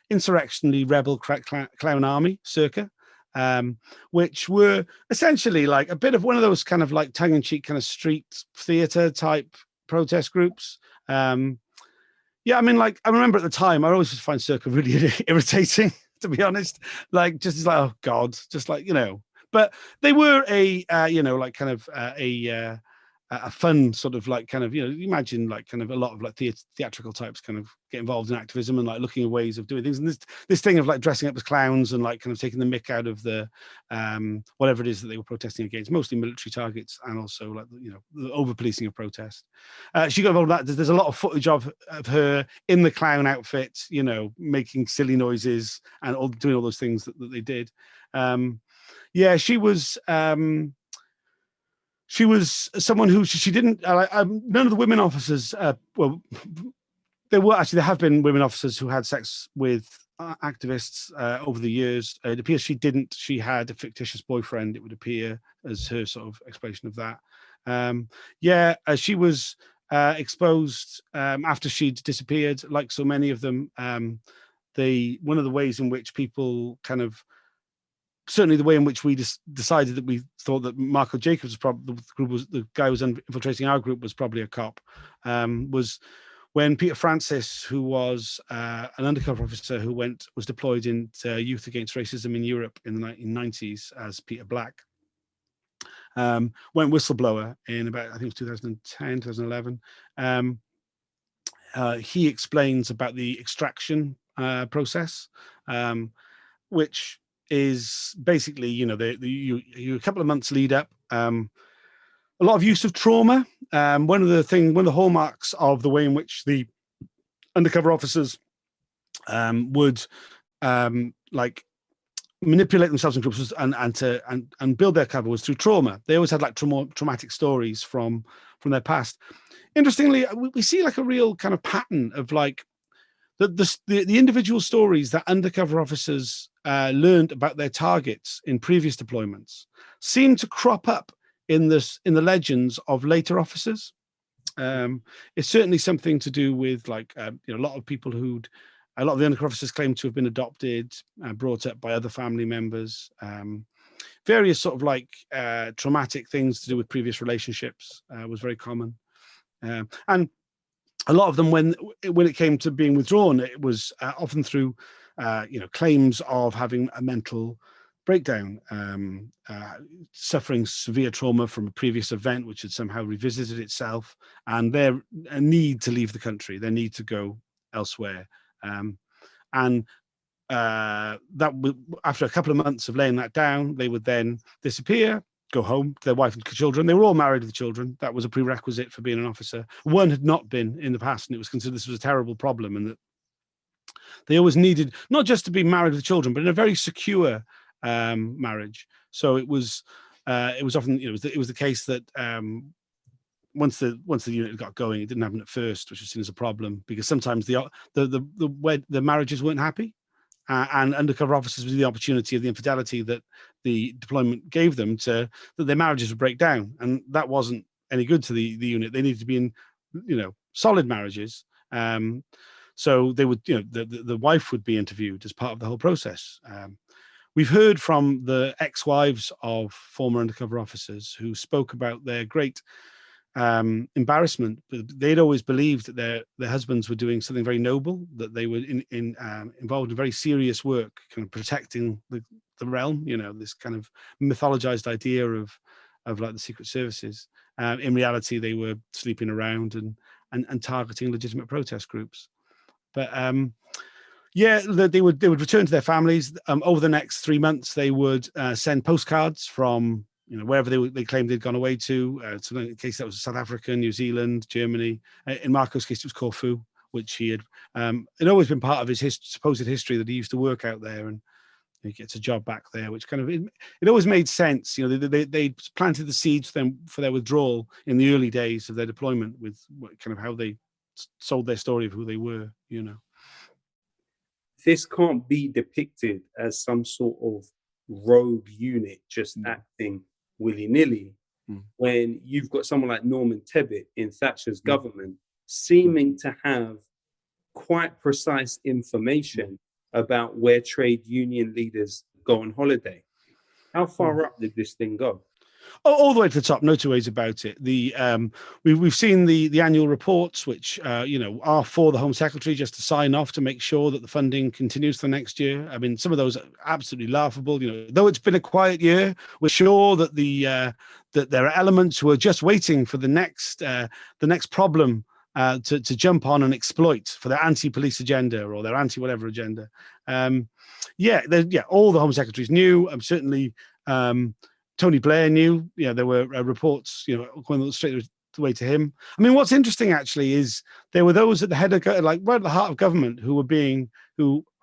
Insurrectionary Rebel Clown Army, circa, which were essentially like a bit of one of those kind of like tongue-in-cheek kind of street theater type protest groups. Yeah, I mean, like I remember at the time, I always just find circa really irritating. To be honest, like just like, oh God, just like, but they were a fun sort of like kind of, you imagine like kind of a lot of like theatrical types kind of get involved in activism and like looking at ways of doing things. And this thing of like dressing up as clowns and like kind of taking the mick out of the whatever it is that they were protesting against, mostly military targets, and also like, the over policing of protest. She got involved in that. There's a lot of footage of her in the clown outfit, making silly noises and doing all those things that they did. Yeah, she was someone who she didn't. None of the women officers. There have been women officers who had sex with activists over the years. It appears she didn't. She had a fictitious boyfriend, it would appear, as her sort of explanation of that. She was exposed after she'd disappeared. Like so many of them, one of the ways in which people kind of. Certainly, the way in which we decided that we thought that Marco Jacobs was probably the guy who was infiltrating our group was probably a cop, was when Peter Francis, who was an undercover officer who was deployed into Youth Against Racism in Europe in the 1990s as Peter Black, went whistleblower in about, I think it was 2010, 2011. He explains about the extraction process, which is basically, you a couple of months lead up, a lot of use of trauma. One of the hallmarks of the way in which the undercover officers would like manipulate themselves in groups and build their cover was through trauma. They always had like traumatic stories from their past. Interestingly, we see like a real kind of pattern of like the individual stories that undercover officers learned about their targets in previous deployments seem to crop up in the legends of later officers. It's certainly something to do with like a lot of a lot of the undercover officers claim to have been adopted, brought up by other family members, various sort of like traumatic things to do with previous relationships was very common, and a lot of them, when it came to being withdrawn, it was often through, claims of having a mental breakdown, suffering severe trauma from a previous event which had somehow revisited itself, and their need to leave the country, their need to go elsewhere, and that after a couple of months of laying that down, they would then disappear, go home to their wife and children. They were all married with children. That was a prerequisite for being an officer. One had not been in the past, and it was considered this was a terrible problem, and that they always needed not just to be married with children, but in a very secure marriage. So it was often, it was the case that once the unit got going, it didn't happen at first, which was seen as a problem, because sometimes the marriages weren't happy, and undercover officers with the opportunity of the infidelity that the deployment gave them that their marriages would break down, and that wasn't any good to the unit. They needed to be in, solid marriages. So they would, the wife would be interviewed as part of the whole process. We've heard from the ex-wives of former undercover officers who spoke about their great embarrassment. They'd always believed that their husbands were doing something very noble, that they were involved in very serious work, kind of protecting the realm, this kind of mythologized idea of like the secret services. In reality, they were sleeping around and targeting legitimate protest groups. But they would return to their families. Over the next 3 months, they would send postcards from wherever they claimed they'd gone away to. So in case that was South Africa, New Zealand, Germany. In Marco's case, it was Corfu, which he had. It always been part of his supposed history that he used to work out there, and he gets a job back there, which kind of it always made sense. They planted the seeds for their withdrawal in the early days of their deployment, with kind of how they sold their story of who they were. This can't be depicted as some sort of rogue unit just acting willy-nilly, when you've got someone like Norman Tebbit in Thatcher's government seeming to have quite precise information about where trade union leaders go on holiday. How far up did this thing go? All the way to the top, no two ways about it. We've seen the annual reports, which are for the Home Secretary just to sign off to make sure that the funding continues for next year. I mean, some of those are absolutely laughable. Though it's been a quiet year, we're sure that that there are elements who are just waiting for the next problem to jump on and exploit for their anti-police agenda or their anti-whatever agenda. All the Home Secretaries knew. Certainly. Tony Blair knew. There were reports, going straight the way to him. I mean, what's interesting actually is there were those at the head of, right at the heart of government, who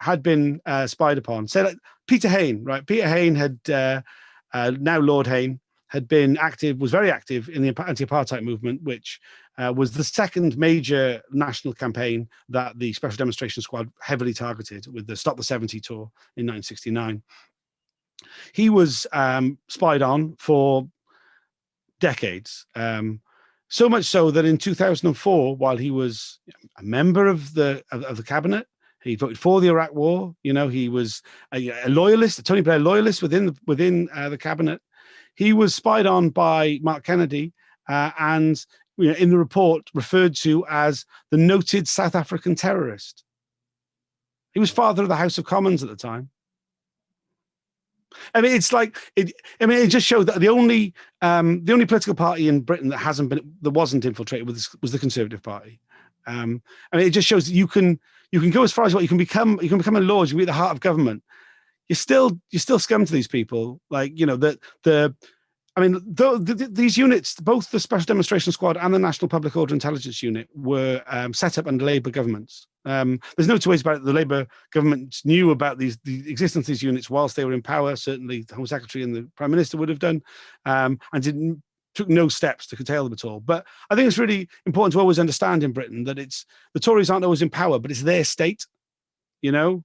had been spied upon. Say, like Peter Hain, right? Peter Hain had now Lord Hain was very active in the anti-apartheid movement, which was the second major national campaign that the Special Demonstration Squad heavily targeted with the Stop the 70 tour in 1969. He was spied on for decades, so much so that in 2004, while he was a member of the cabinet, he voted for the Iraq War. He was a loyalist, a Tony Blair loyalist within the cabinet. He was spied on by Mark Kennedy, and in the report referred to as the noted South African terrorist. He was father of the House of Commons at the time. I mean, it's like it. I mean, it just showed that the only political party in Britain that wasn't infiltrated was the Conservative Party. I mean, it just shows that you can go as far as what you can become. You can become a lord. You can be at the heart of government. You're still scum to these people. These units, both the Special Demonstration Squad and the National Public Order Intelligence Unit, were set up under Labour governments. There's no two ways about it. The Labour government knew about the existence of these units whilst they were in power. Certainly, the Home Secretary and the Prime Minister would have done, and took no steps to curtail them at all. But I think it's really important to always understand in Britain that the Tories aren't always in power, but it's their state. So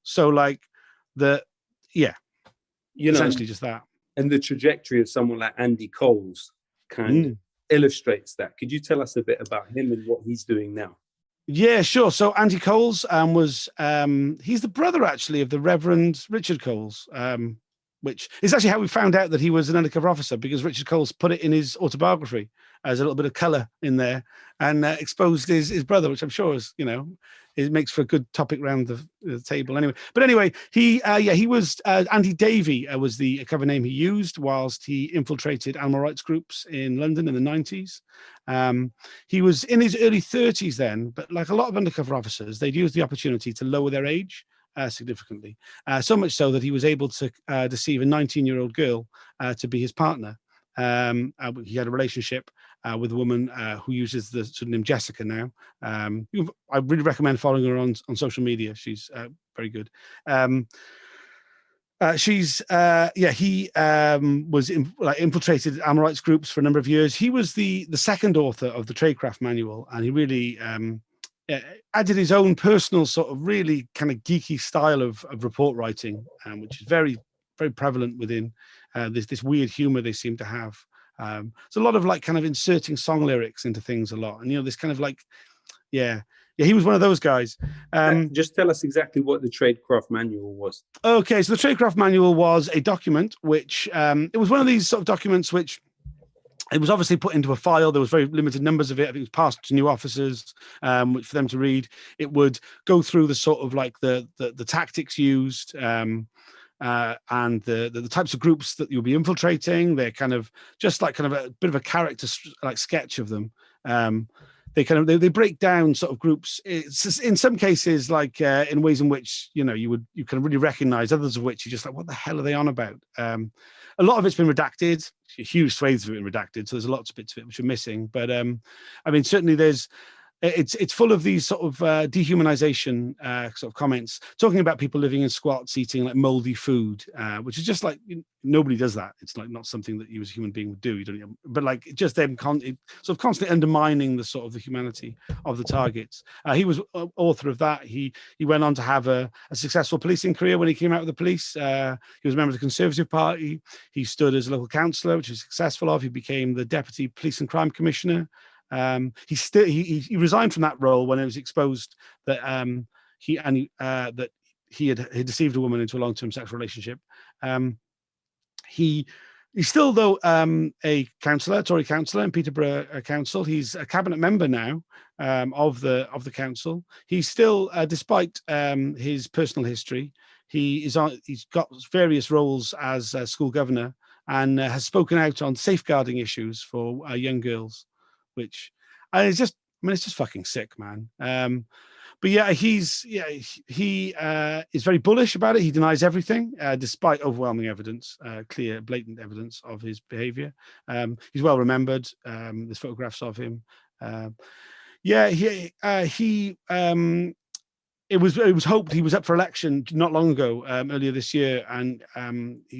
essentially just that. And the trajectory of someone like Andy Coles kind of illustrates that. Could you tell us a bit about him and what he's doing now? Yeah, sure. So Andy Coles he's the brother actually of the Reverend Richard Coles, which is actually how we found out that he was an undercover officer, because Richard Coles put it in his autobiography as a little bit of colour in there, and exposed his brother, which I'm sure is, it makes for a good topic round the table anyway. But anyway, he was Andy Davey was the cover name he used whilst he infiltrated animal rights groups in London in the 90s. He was in his early 30s then, but like a lot of undercover officers, they'd use the opportunity to lower their age significantly, so much so that he was able to deceive a 19-year-old girl to be his partner. He had a relationship with a woman who uses the pseudonym Jessica now. I really recommend following her on social media. She's very good. He was infiltrated Amorites groups for a number of years. He was the second author of the Tradecraft Manual, and he really added his own personal sort of really kind of geeky style of report writing, which is very, very prevalent within this weird humor they seem to have. It's a lot of like kind of inserting song lyrics into things a lot, and this kind of like, he was one of those guys. Just tell us exactly what the Tradecraft Manual was. Okay, so the Tradecraft Manual was a document which it was one of these sort of documents which it was obviously put into a file. There was very limited numbers of it. I think it was passed to new officers for them to read. It would go through the sort of like the tactics used and the types of groups that you'll be infiltrating. They're kind of just like kind of a bit of a character like sketch of them. They break down sort of groups. It's in some cases like in ways in which you can really recognize, others of which you're just like, what the hell are they on about? A lot of it's been redacted, huge swathes have been redacted, so there's lots of bits of it which are missing. But I mean, certainly it's full of these sort of dehumanization sort of comments, talking about people living in squats, eating like moldy food, which is just like nobody does that. It's like not something that you as a human being would do. You don't, but like just them sort of constantly undermining the sort of the humanity of the targets. He was author of that. He went on to have a successful policing career when he came out of the police. He was a member of the Conservative Party. He stood as a local councillor, which he was successful of. He became the Deputy Police and Crime Commissioner. He resigned from that role when it was exposed that he had deceived a woman into a long-term sexual relationship. He's still though a councillor, Tory councillor in Peterborough Council. He's a cabinet member now of the council. He's still, despite his personal history, he's got various roles as a school governor and has spoken out on safeguarding issues for young girls. Which it's just fucking sick, man. But yeah, he is very bullish about it. He denies everything, despite overwhelming evidence, clear, blatant evidence of his behavior. He's well remembered. There's photographs of him. It was hoped he was up for election not long ago, earlier this year, and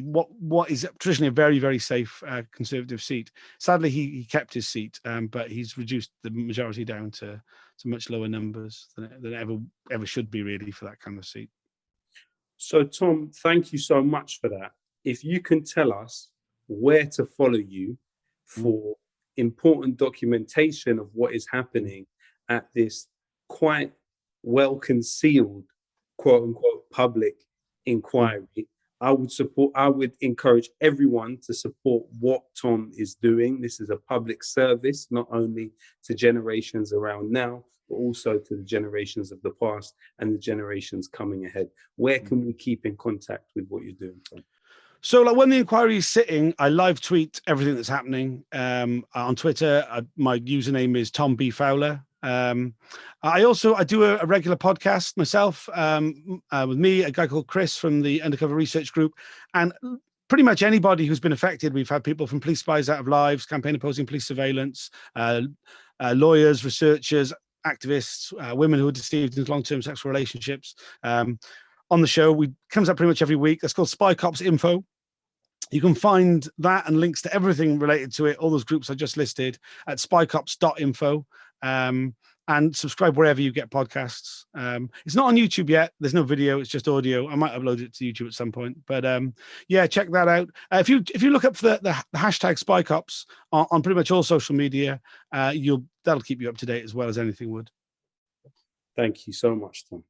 what is traditionally a very, very safe Conservative seat. Sadly, he kept his seat, but he's reduced the majority down to much lower numbers than it ever should be, really, for that kind of seat. So, Tom, thank you so much for that. If you can tell us where to follow you for important documentation of what is happening at this quite well-concealed, quote-unquote, public inquiry, I would encourage everyone to support what Tom is doing. This is a public service, not only to generations around now, but also to the generations of the past and the generations coming ahead. Where can we keep in contact with what you're doing, Tom? So like when the inquiry is sitting, I live tweet everything that's happening on Twitter. My username is Tom B. Fowler. I do a regular podcast myself with me, a guy called Chris from the Undercover Research Group, and pretty much anybody who's been affected. We've had people from Police Spies Out of Lives, Campaign Opposing Police Surveillance, lawyers, researchers, activists, women who are deceived into long-term sexual relationships on the show. Comes up pretty much every week. That's called Spy Cops Info. You can find that and links to everything related to it, all those groups I just listed, at spycops.info. And subscribe wherever you get podcasts. It's not on YouTube yet. There's no video. It's just audio. I might upload it to YouTube at some point. But yeah, check that out. If you look up for the hashtag SpyCops on pretty much all social media, that'll keep you up to date as well as anything would. Thank you so much, Tom.